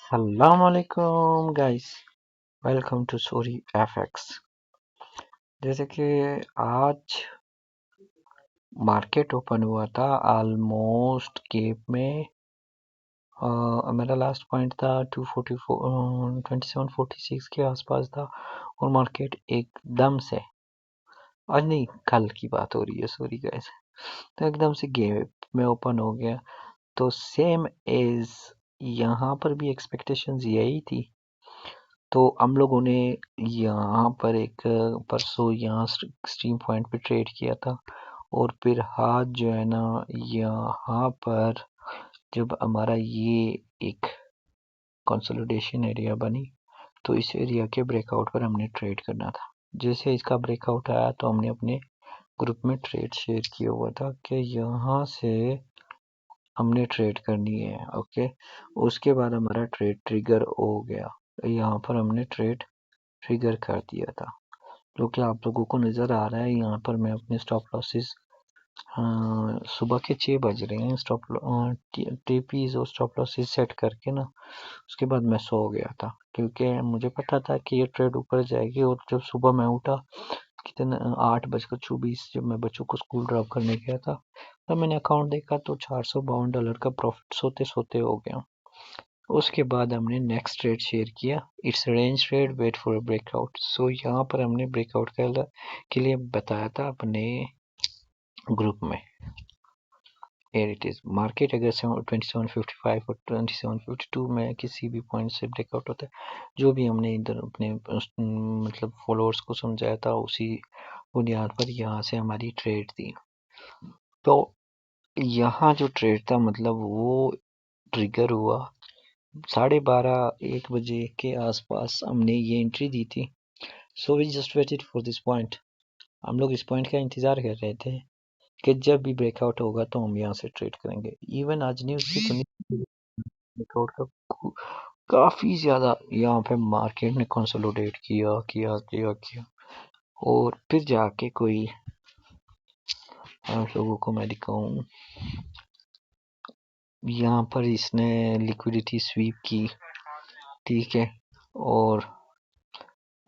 Assalamu alaikum guys, welcome to Suri FX. जैसे कि आज मार्केट ओपन हुआ था ऑलमोस्ट केप में। मेरा लास्ट पॉइंट था 244 2746 के आसपास था और मार्केट एकदम से, आज नहीं कल की बात हो रही है, सॉरी गाइस, तो एकदम से गैप में ओपन हो गया। तो सेम एज यहाँ पर भी एक्सपेक्टेशंस यही थी। तो हम लोगों ने यहाँ पर एक परसों यहाँ स्ट्रीम पॉइंट पे ट्रेड किया था और फिर आज जो है ना, यहाँ पर जब हमारा ये एक कंसोलिडेशन एरिया बनी तो इस एरिया के ब्रेकआउट पर हमने ट्रेड करना था। जैसे इसका ब्रेकआउट आया तो हमने अपने ग्रुप में ट्रेड शेयर किया हुआ था कि यहाँ से हमने ट्रेड करनी है। ओके, उसके बाद हमारा ट्रेड ट्रिगर हो गया, यहाँ पर हमने ट्रेड ट्रिगर कर दिया था, जो कि आप लोगों को नज़र आ रहा है। यहाँ पर मैं अपने स्टॉप लॉसेस, सुबह के 6 बज रहे हैं, स्टॉप टीपीज और स्टॉप लॉसेस सेट करके ना, उसके बाद मैं सो गया था क्योंकि मुझे पता था कि ये ट्रेड ऊपर जाएगी। और जब सुबह मैं उठा, कितना 8:24 जब मैं बच्चों को स्कूल ड्रॉप करने गया था, तब मैंने अकाउंट देखा तो $452 का प्रॉफिट सोते सोते हो गया। उसके बाद हमने नेक्स्ट ट्रेड शेयर किया, it's range trade, wait for breakout. So यहाँ पर हमने ब्रेकआउट के लिए बताया था अपने ग्रुप में। Here it is, मार्केट अगर 2755 और 2752 में किसी भी पॉइंट से ब्रेकआउट होता है, जो भी हमने इधर अपने मतलब फॉलोअर्स को समझाया था, उसी बुनियाद पर यहाँ से हमारी ट्रेड थी। तो यहाँ जो ट्रेड था मतलब वो ट्रिगर हुआ 12:30 1 बजे के आसपास हमने ये एंट्री दी थी। So we just waited for this point. हम लोग इस पॉइंट का इंतजार कर रहे थे कि जब भी ब्रेकआउट होगा तो हम यहाँ से ट्रेड करेंगे। इवन आज न्यूज़ थी तो ब्रेकआउट का काफी ज्यादा यहाँ पे मार्केट ने कंसोलिडेट किया किया किया किया और फिर जाके कोई, आप लोगों को मैं दिखाऊं, यहाँ पर इसने लिक्विडिटी स्वीप की, ठीक है, और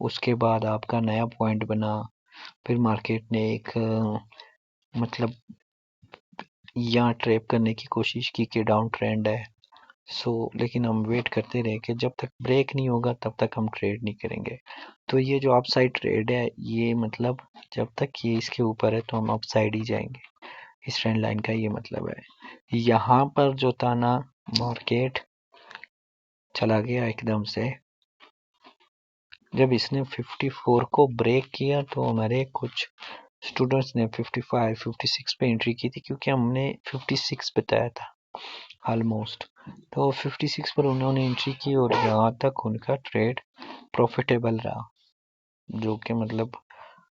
उसके बाद आपका नया पॉइंट बना। फिर मार्केट ने एक मतलब यहाँ ट्रैप करने की कोशिश की कि डाउन ट्रेंड है। लेकिन हम वेट करते रहे कि जब तक ब्रेक नहीं होगा तब तक हम ट्रेड नहीं करेंगे। तो ये जो अपसाइड ट्रेड है, ये मतलब जब तक ये इसके ऊपर है तो हम अपसाइड ही जाएंगे, इस ट्रेंड लाइन का ये मतलब है। यहाँ पर जो था ना, मार्केट चला गया एकदम से। जब इसने 54 को ब्रेक किया तो हमारे कुछ स्टूडेंट्स ने 55 56 पे एंट्री की थी, क्योंकि हमने 56 बताया था ऑलमोस्ट। तो 56 पर उन्होंने एंट्री की और यहाँ तक उनका ट्रेड प्रॉफिटेबल रहा, जो कि मतलब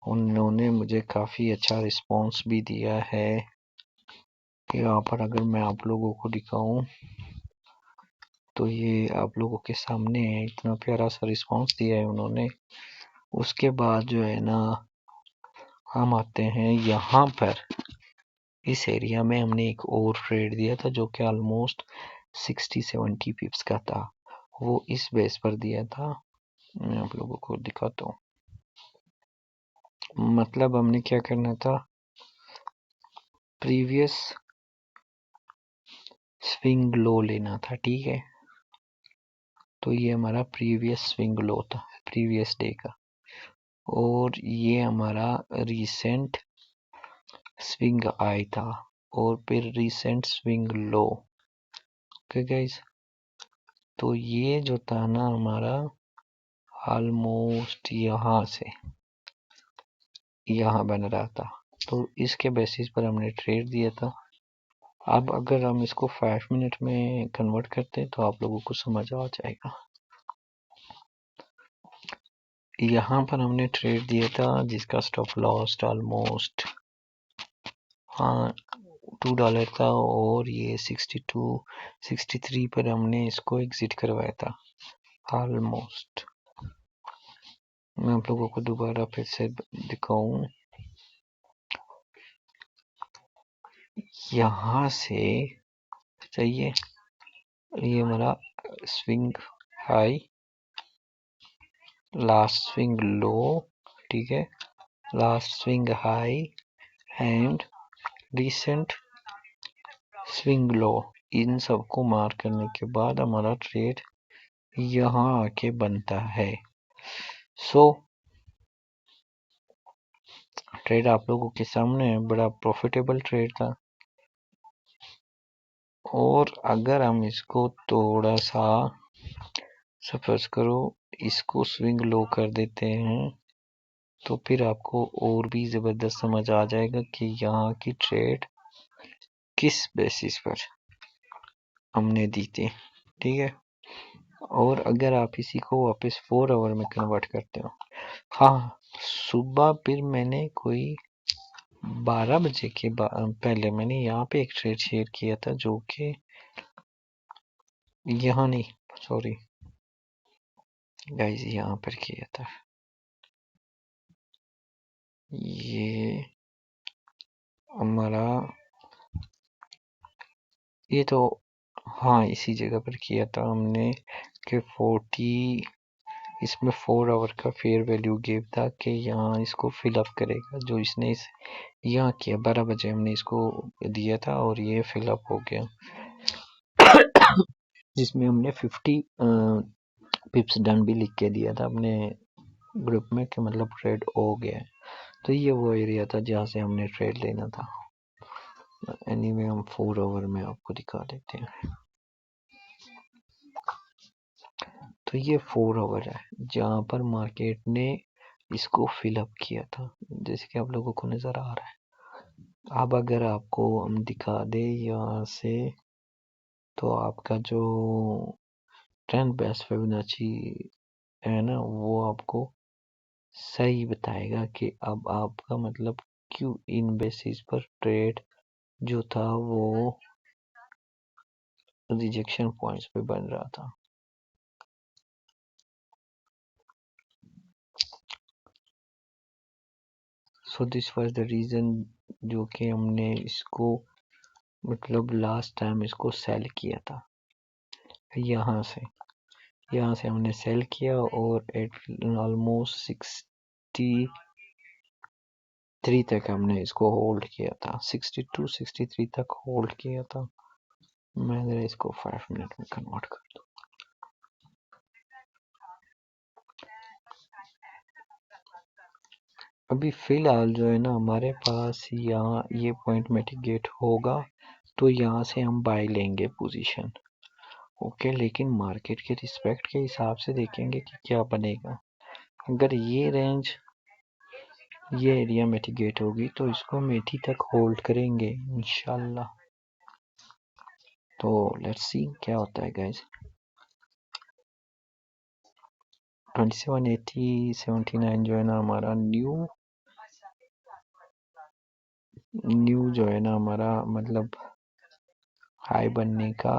उन्होंने मुझे काफ़ी अच्छा रिस्पांस भी दिया है। यहाँ पर अगर मैं आप लोगों को दिखाऊं तो ये आप लोगों के सामने है, इतना प्यारा सा रिस्पांस दिया है उन्होंने। उसके बाद जो है ना, हम आते हैं यहाँ पर, इस एरिया में हमने एक और ट्रेड दिया था जो कि ऑलमोस्ट 60-70 पिप्स का था। वो इस बेस पर दिया था, मैं आप लोगों को दिखाता हूँ। मतलब हमने क्या करना था, प्रीवियस स्विंग लो लेना था, ठीक है। तो ये हमारा प्रीवियस स्विंग लो था प्रीवियस डे का, और ये हमारा रिसेंट स्विंग हाई था और फिर रिसेंट स्विंग लो। ओके गाइस, तो ये जो था ना हमारा ऑलमोस्ट यहाँ से यहाँ बन रहा था, तो इसके बेसिस पर हमने ट्रेड दिया था। अब अगर हम इसको 5 मिनट में कन्वर्ट करते हैं तो आप लोगों को समझ आ जाएगा। यहाँ पर हमने ट्रेड दिया था जिसका स्टॉप लॉस ऑलमोस्ट $2 था, और ये 62-63 पर हमने इसको एग्जिट करवाया था ऑलमोस्ट। मैं आप लोगों को दोबारा फिर से दिखाऊं, यहाँ से सही है, ये हमारा swing high, last swing low, ठीक है, last swing high and recent swing low, इन सबको मार्क करने के बाद हमारा ट्रेड यहाँ आके बनता है। सो ट्रेड आप लोगों के सामने है, बड़ा प्रॉफिटेबल ट्रेड था। और अगर हम इसको थोड़ा सा सपोज करो इसको स्विंग लो कर देते हैं तो फिर आपको और भी जबरदस्त समझ आ जाएगा कि यहाँ की ट्रेड किस बेसिस पर हमने दी थी, ठीक है। और अगर आप इसी को वापस 4 आवर में कन्वर्ट करते हो, हाँ सुबह फिर मैंने कोई 12 बजे के पहले मैंने यहाँ पे एक ट्रेड शेयर किया था जो कि यहाँ नहीं, सॉरी गाइस, यहाँ पर किया था। ये हमारा ये तो हाँ इसी जगह पर किया था हमने कि 40 इसमें 4 आवर का फेयर वैल्यू गिव था कि यहाँ इसको फिल अप करेगा, जो इसने इस यहाँ किया 12 बजे हमने इसको दिया था और ये फिल अप हो गया जिसमें हमने 50 पिप्स डन भी लिख के दिया था अपने ग्रुप में कि मतलब ट्रेड हो गया है। तो ये वो एरिया था जहाँ से हमने ट्रेड लेना था। एनीवे हम 4 आवर में आपको दिखा देते हैं। तो ये 4 आवर है जहाँ पर मार्केट ने इसको फिल अप किया था, जैसे कि आप लोगों को नजर आ रहा है। अब अगर आपको हम दिखा दे यहाँ से तो आपका जो 10 बेस्ट फिबोनाची है ना वो आपको सही बताएगा कि अब आपका मतलब क्यों इन बेसिस पर ट्रेड जो था वो रिजेक्शन पॉइंट्स पे बन रहा था। So this was the reason जो कि हमने इसको मतलब लास्ट टाइम इसको सेल किया था। यहाँ से हमने सेल किया और एट ऑलमोस्ट 63 तक हमने इसको होल्ड किया था, 62 63 तक होल्ड किया था। मैं जरा इसको 5 मिनट में कन्वर्ट कर दूं। अभी फिलहाल जो है ना हमारे पास यहाँ ये पॉइंट मिटिगेट होगा तो यहाँ से हम बाय लेंगे पोजीशन, ओके। लेकिन मार्केट के रिस्पेक्ट के हिसाब से देखेंगे कि क्या बनेगा। अगर ये रेंज ये एरिया मिटिगेट होगी तो इसको हम 80 तक होल्ड करेंगे इंशाल्लाह। तो लेट्स सी क्या होता है गाइस। 2780 जो है ना हमारा न्यू जो है ना हमारा मतलब हाई बनने का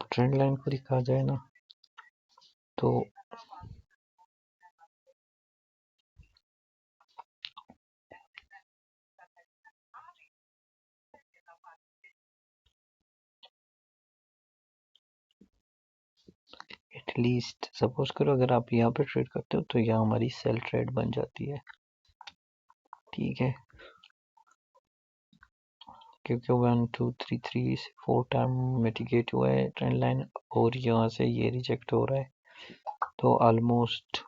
ट्रेंड लाइन को दिखा जाए ना तो एटलीस्ट सपोज करो अगर आप यहाँ पे ट्रेड करते हो तो यहाँ हमारी सेल ट्रेड बन जाती है, ठीक है। क्योंकि 1 2 3 3 से 4 टाइम मिटिगेट हुआ है ट्रेंड लाइन और यहाँ से ये रिजेक्ट हो रहा है। तो ऑलमोस्ट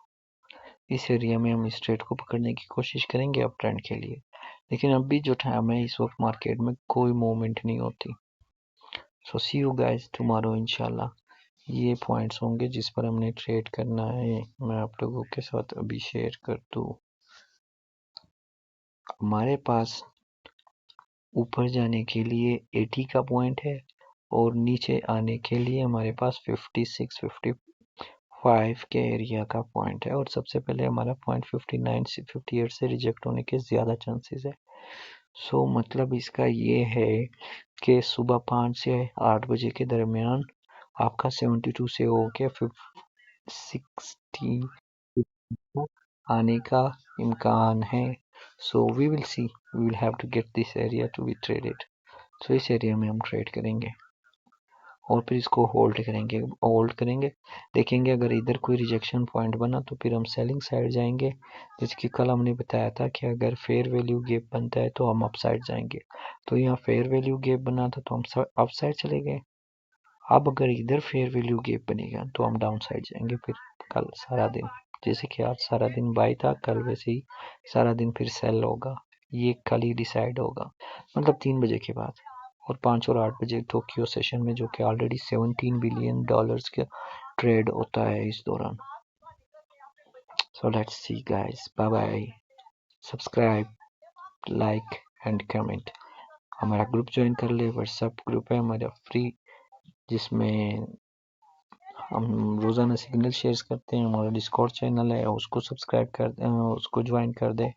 इस एरिया में हम इस ट्रेड को पकड़ने की कोशिश करेंगे अप ट्रेंड के लिए। लेकिन अभी जो टाइम है इस वक्त मार्केट में कोई मूवमेंट नहीं होती। सो सी यू गाइस टुमारो इंशाल्लाह। ये पॉइंट्स होंगे जिस पर हमने ट्रेड करना है, मैं आप लोगों के साथ अभी शेयर कर दूँ। हमारे पास ऊपर जाने के लिए 80 का पॉइंट है और नीचे आने के लिए हमारे पास 56 55 के एरिया का पॉइंट है। और सबसे पहले हमारा पॉइंट 59 से 58 से रिजेक्ट होने के ज़्यादा चांसेस है। सो मतलब इसका ये है कि सुबह 5 से 8 बजे के दरमियान आपका 72 से होके 60 आने का इम्कान है। So we will see, we will have to get this area to be traded. So इस एरिया में हम ट्रेड करेंगे और फिर इसको होल्ड करेंगे देखेंगे अगर इधर कोई रिजेक्शन पॉइंट बना तो फिर हम सेलिंग साइड जाएंगे। जैसे कि कल हमने बताया था कि अगर फेयर वैल्यू गैप बनता है तो हम अप साइड जाएंगे, तो यहाँ फेयर वैल्यू गैप बना था तो हम अप साइड चले गए। अब अगर इधर फेयर वैल्यू गैप बनेगा तो हम डाउन साइड जाएंगे फिर कल सारा दिन। जैसे कि आज सारा दिन बाई था, कल वैसे ही सारा दिन फिर सेल होगा। ये कल ही डिसाइड होगा, मतलब 3 बजे के बाद, और 5 और 8 बजे टोक्यो सेशन में, जो कि ऑलरेडी $17 बिलियन का ट्रेड होता है इस दौरान। So let's see guys, bye bye, subscribe, like and comment. हमारा ग्रुप ज्वाइन कर ले, व्हाट्सएप ग्रुप है हमारा फ्री, जिसमें हम रोज़ाना सिग्नल शेयर करते हैं। हमारा डिस्कॉर्ड चैनल है, उसको सब्सक्राइब कर उसको ज्वाइन कर दे,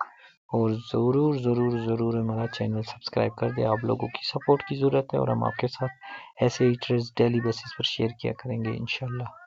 और ज़रूर ज़रूर ज़रूर हमारा चैनल सब्सक्राइब कर दे। आप लोगों की सपोर्ट की ज़रूरत है और हम आपके साथ ऐसे ही ट्रेड्स डेली बेसिस पर शेयर किया करेंगे इंशाल्लाह।